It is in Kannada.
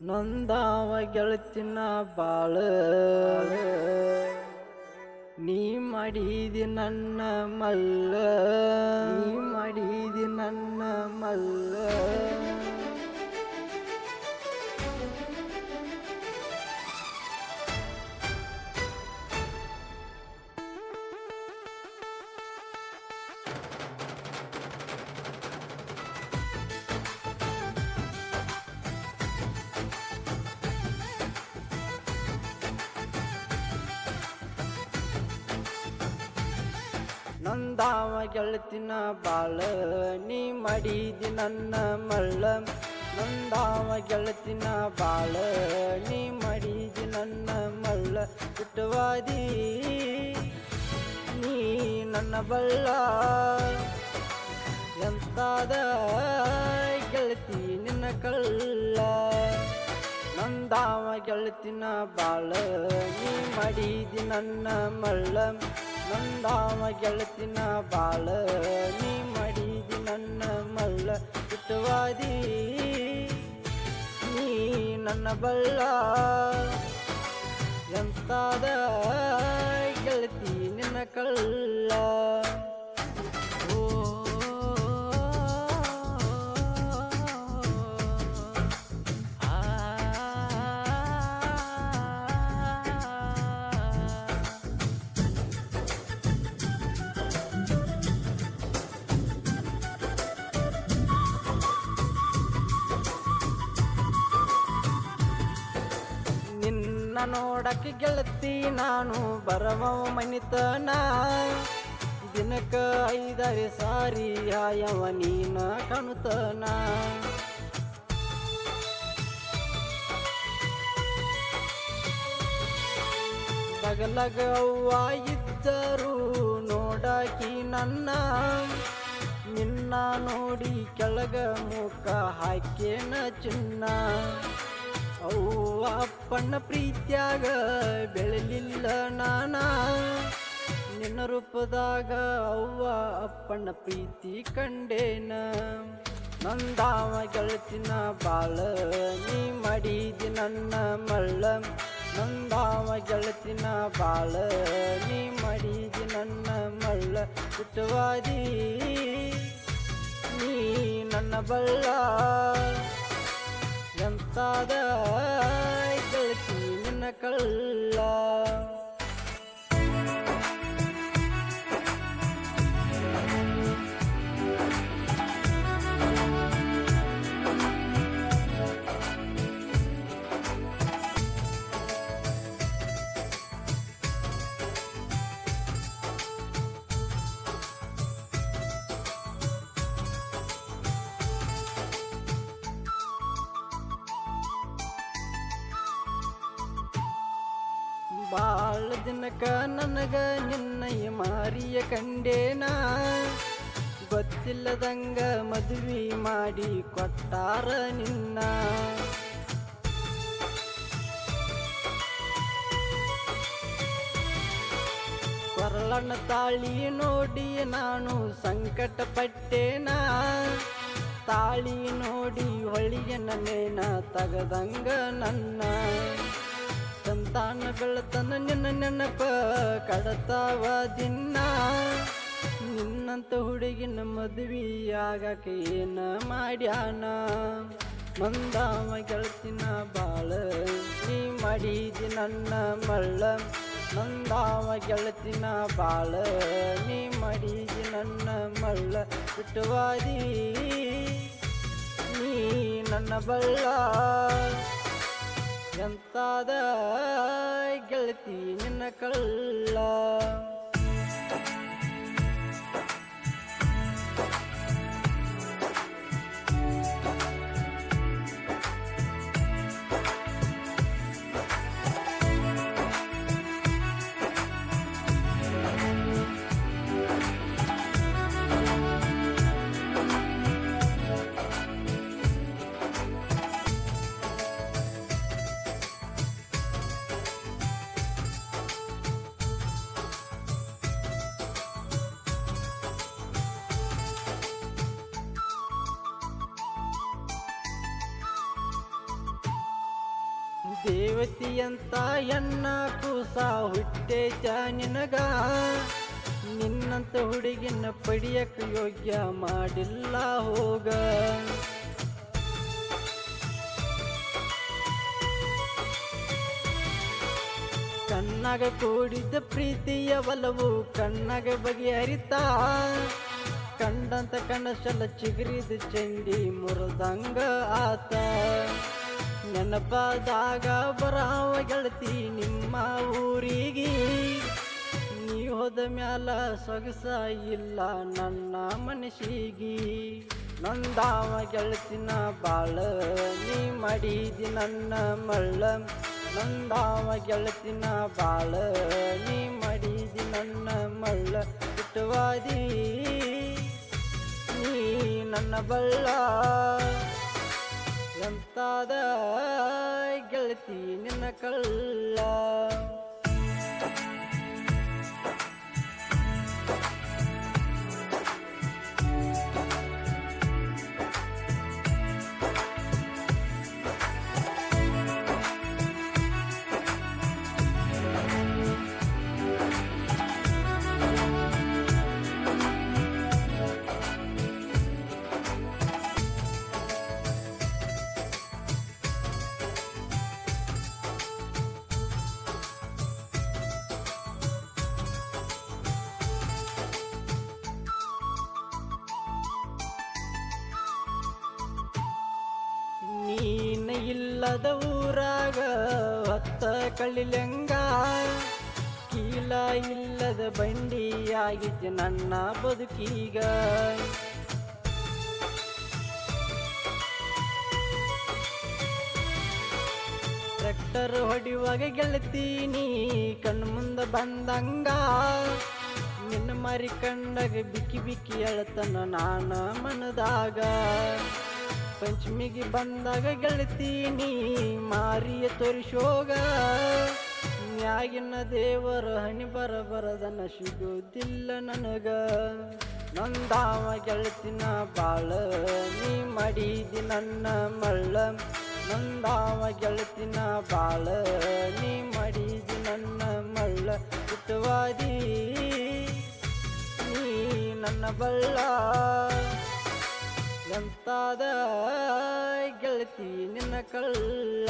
ನೊಂದಾವ ಗೆಳತಿನ ಬಾಳ ನೀ ಮಾಡಿದಿ ನನ್ನ ಮಲ್ಲ ನೀ ಮಾಡಿದಿ ನನ್ನ ಮಲ್ಲ ನೊಂದಾವ ಗೆಳತಿನ ಬಾಳ ನೀ ಮಾಡಿದಿ ನನ್ನ ಮಲ್ಲ ನೊಂದಾವ ಗೆಳತಿನ ಬಾಳ ನೀ ಮಾಡಿದಿ ನನ್ನ ಮಲ್ಲ ಬಿಟ್ಟವಾದಿ ನೀ ನನ್ನ ಬಳ್ಳ ಎಂತಾದ ಗೆಳತಿ ನಿನ್ನ ಕಳ್ಳ ನೊಂದಾವ ಗೆಳತಿನ ಬಾಳ ನೀ ಮಾಡಿದಿ ನನ್ನ ಮಲ್ಲ ನೊಂದಾವ ಗೆಳತಿನ ಬಾಳ ನೀ ಮಾಡಿದಿ ನನ್ನ ಮಲ್ಲ ಬಿಟ್ಟವಾದಿ ನೀ ನನ್ನ ಬಳ್ಳ ಎಂತಾದ ಗೆಳತಿ ನಿನ್ನ ಕಳ್ಳ ನಿನ್ನ ನೋಡಕ್ಕೆ ಗೆಳತಿ ನಾನು ಬರವವ ಮನಿತನ ದಿನಕ್ಕ 5 ಸಾರಿ ಆಯವ ನೀನ ಕಾಣುತ್ತನ ಬಗಲಗ ಅವ್ವ ಇದ್ದರು ನೋಡಾಕಿ ನನ್ನ ನಿನ್ನ ನೋಡಿ ಕೆಳಗ ಮುಖ ಹಾಕೇನ ಚಿನ್ನ ಅವ್ವ ಅಪ್ಪನ ಪ್ರೀತ್ಯಾಗ ಬೆಳೆಲಿಲ್ಲ ನಾನ ನಿನ್ನ ರೂಪದಾಗ ಅವ್ವ ಅಪ್ಪನ ಪ್ರೀತಿ ಕಂಡೇನ ನೊಂದಾವ ಗೆಳತಿನ ಬಾಳ ನೀ ಮಾಡಿದಿ ನನ್ನ ಮಲ್ಲ ನೊಂದಾವ ಗೆಳತಿನ ಬಾಳ ನೀ ಮಾಡಿದಿ ನನ್ನ ಮಲ್ಲ ಬಿಟ್ಟವಾದಿ ನೀ ನನ್ನ ಬಳ್ಳ ಎಂತಾದ ಗೆಳತಿ ನಿನ್ನ ಕಳ್ಳ ಬಾಳ ದಿನಕ ನನಗ ನಿನ್ನಯ ಮಾರಿಯ ಕಂಡೇನ ಗೊತ್ತಿಲ್ಲದಂಗ ಮದುವೆ ಮಾಡಿ ಕೊಟ್ಟಾರ ನಿನ್ನ ಕೊರಳನ ತಾಳಿ ನೋಡಿ ನಾನು ಸಂಕಟ ಪಟ್ಟೇನ ತಾಳಿ ನೋಡಿ ಹೊಳಿಯ ನನ್ನೇನ ತಗದಂಗ ನನ್ನ ಸಂತಾನ ಬೆಳತನ ನಿನ್ನ ನೆನಪ ಕಡತಾವ ದಿನ ನಿನ್ನಂತ ಹುಡುಗಿನ ಮದುವೆಯಾಗಕ ಏನ ಮಾಡ್ಯಾನ ನೊಂದಾವ ಗೆಳತಿನ ಬಾಳ ನೀ ಮಾಡಿದಿ ನನ್ನ ಮಳ್ಳ ನೊಂದಾವ ಗೆಳತಿನ ಬಾಳ ನೀ ಮಾಡಿದಿ ನನ್ನ ಮಳ್ಳ ಬಿಟ್ಟವಾದಿ ನೀ ನನ್ನ ಬಳ್ಳ ಎಂತಾದ ಗೆಳತಿ ನಿನ್ನ ಕಳ್ಳ ದೇವತಿಯಂತ ಎನ್ನ ಕೂಸ ಹುಟ್ಟೇತ ನಿನಗ, ನಿನ್ನಂತ ಹುಡುಗಿನ ಪಡಿಯಕ ಯೋಗ್ಯ ಮಾಡಿಲ್ಲ ಹೋಗ. ಕಣ್ಣಾಗ ಕೂಡಿದ್ದ ಪ್ರೀತಿಯ ಒಲವು ಕಣ್ಣಾಗ ಬಗೆಹರಿತಾ, ಕಂಡಂತ ಕನಸಲ್ಲ ಚಿಗುರಿದ ಚಂಡಿ ಮುರಿದಂಗ ಆತ. ನೆನಪಾದಾಗ ಬರಾವ ಗೆಳತಿ ನಿಮ್ಮ ಊರಿಗೆ, ನೀ ಹೋದ ಮ್ಯಾಲ ಸೊಗಸ ಇಲ್ಲ ನನ್ನ ಮನಸ್ಸಿಗೆ. ನಂದಾವ ಗೆಳತಿನ ಬಾಳ ನೀ ಮಾಡಿದಿ ನನ್ನ ಮಳ್ಳ, ನಂದಾವ ಗೆಳತಿನ ಬಾಳ ನೀ ಮಾಡಿದಿ ನನ್ನ ಮಳ್ಳ. ಇಟ್ಟವಾದಿ ನೀ ನನ್ನ ಬಳ್ಳ, ಎಂತಾದ ಗೆಳತಿ ನಿನ್ನ ಕಳ್ಳ. ನೀನ ಇಲ್ಲದ ಊರಾಗ ಹೊತ್ತ ಕಳಿಲೆಂಗ, ಕೀಲ ಇಲ್ಲದ ಬಂಡಿಯಾಗಿದ್ದ ನನ್ನ ಬದುಕೀಗ. ಟ್ರ್ಯಾಕ್ಟರ್ ಹೊಡಿಯುವಾಗ ಗೆಳತೀನಿ ಕಣ್ಮುಂದ ಬಂದಂಗ, ನಿನ್ನ ಮರಿ ಕಂಡಾಗ ಬಿಕ್ಕಿ ಬಿಕ್ಕಿ ಎಳತನ ನಾನ ಮನದಾಗ. ಪಂಚಮಿಗೆ ಬಂದಾಗ ಗೆಳತೀನಿ ಮಾರಿಯ ತೋರಿಸೋಗ, ಮ್ಯಾಗಿನ ದೇವರ ಹಣಿ ಬರದನ ಸಿಗೋದಿಲ್ಲ ನನಗ. ನಂದಾವ ಗೆಳತಿನ ಬಾಳ ನೀ ಮಾಡಿದಿ ನನ್ನ ಮಳ್ಳ, ನಂದಾವ ಗೆಳತಿನ ಬಾಳ ನೀ ಮಾಡಿದಿ ನನ್ನ ಮಳ್ಳ. ಇಟ್ಟವಾದಿ ನೀ ನನ್ನ ಬಳ್ಳ, ಎಂತಾದ ಗೆಳತಿ ನಿನ್ನ ಕಳ್ಳ.